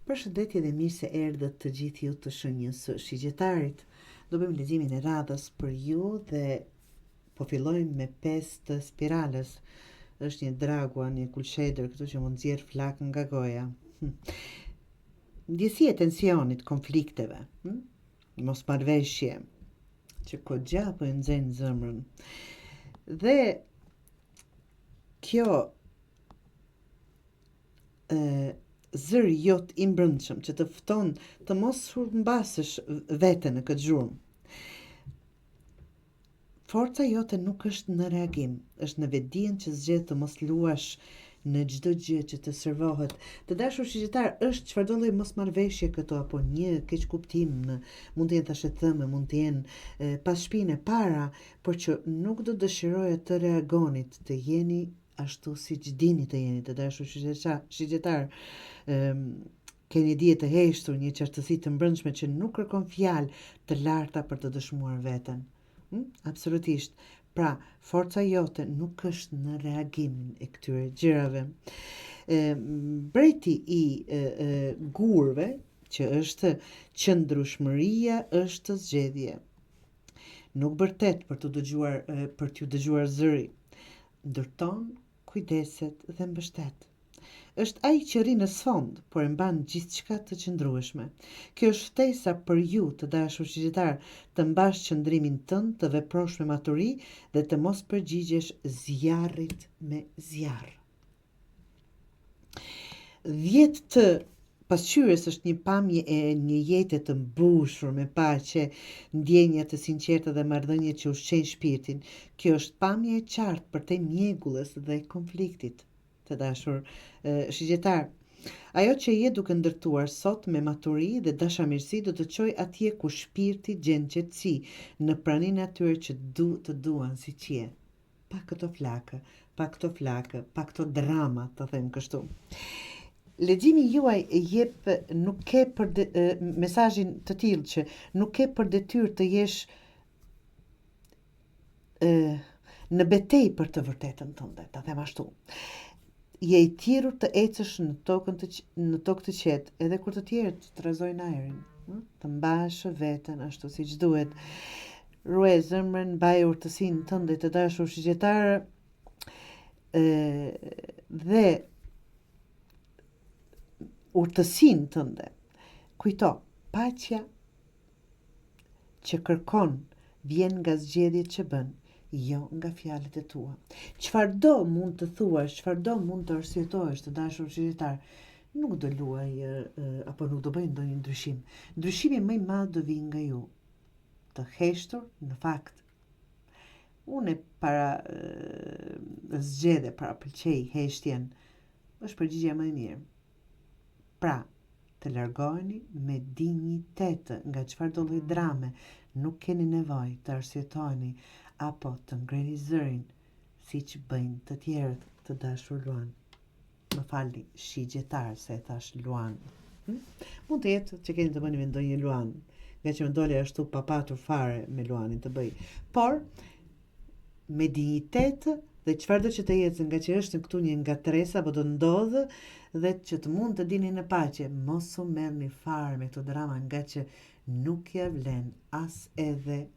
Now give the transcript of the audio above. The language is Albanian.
Përshëndetje dhe mirë se erdhët të gjithë ju të shenjës së shigjetarit. Do bëjmë leximin e radhës për ju dhe po fillojmë me 5 të spiralës. Është një dragua, një kulshedër këtu që mund nxjerr flak nga goja. Ndjesia e tensionit, konflikteve, mosmarrveshje që kogja po e nxenë zemrën. Dhe kjo zëri jot i mbrëmshëm që të fton të mos humbasësh veten në këtë zhurmë. Forca jote nuk është në reagim, është në vetdijen që zgjedh të mos luash në çdo gjë që të servohet. Të dashur shigjetar, është çfarëdo lloj mosmarrveshje këto apo një keqkuptim, mund të jenë tashethëme, mund të jenë pas shpinë para, por që nuk do dëshiroja të reagonit, të jeni ashtu si që dini të jeni, të dashur shigjetar. Keni dije të heshtur, një qartësi të mbrëmshme që nuk kërkon fjalë të larta për të dëshmuar veten. Absolutisht. Pra, forca jote nuk është në reagimin e këtyre gjërave. Mbreti i gurëve, që është qëndrueshmëria, është zgjedhje. Nuk bërtet për t'ju dëgjuar zëri. Ndërton, kujdeset dhe mbështet. Është ai që rri në sfond, por e mban gjithçka të qëndrueshme. Kjo është ftesa për ju, të dashur shigjetar, të mbash qëndrimin tënd, të veprosh me maturi dhe të mos përgjigjesh zjarrit me zjarr. 10 të pasqyrës është një pamje e një jete të mbushur me paqe, ndjenja të sinqerta dhe marrëdhënie që ushqejnë shpirtin. Kjo është pamje e qartë përtej mjegullës dhe konfliktit, të dashur shigjetar. Ajo që je duke ndërtuar sot me maturi dhe dashamirësi do të çojë atje ku shpirti gjen qetësi, në praninë atyre që të duan siç je. Pa këto flakë, pa këto drama, të them kështu. Leximi juaj jep nuk ke për mesazhin të tillë që nuk ke për detyrë të jesh në betejë për të vërtetën tënde, ta them ashtu. Je i thirrur të ecësh në tokë të qetë, edhe kur të tjerët të rrezojnë ajrin, të mbash veten ashtu siç duhet. Ruaj zemrën, mbaj urtësinë tënde të dashur shigjetar, dhe urtësinë tënde. Kujto, paqja që kërkon vjen nga zgjedhjet që bën, jo nga fjalët e tua. Çfarëdo mund të thuash, çfarëdo mund të arsyetohesh, të dashur shigjetar, nuk do luaj apo nuk do bëj ndonjë ndryshim. Ndryshimi më i madh do vijë nga ju. Të heshtur, në fakt, unë para zgjedhe, para pëlqej heshtjen, është përgjigjja më e mirë. Pra, të largoheni me dinjitet nga çfarëdo lloj drame, nuk keni nevojë të arsyetoheni apo të ngreni zërin siç bëjnë të tjerët, të dashur Luan. Më falni, shigjetar, se e thash Luan. Mund të jetë që keni të bëni me ndonjë Luan, nga që më doli ashtu pa patur fare me Luanin të bëj. Por, me dinjitet dhe çfarëdo që të jetë, nga që është këtu një ngatresa, apo do ndodhë, dhe që të mund të dini në paqe, mos u merrni fare me këto drama, nga që nuk ja vlen as edhe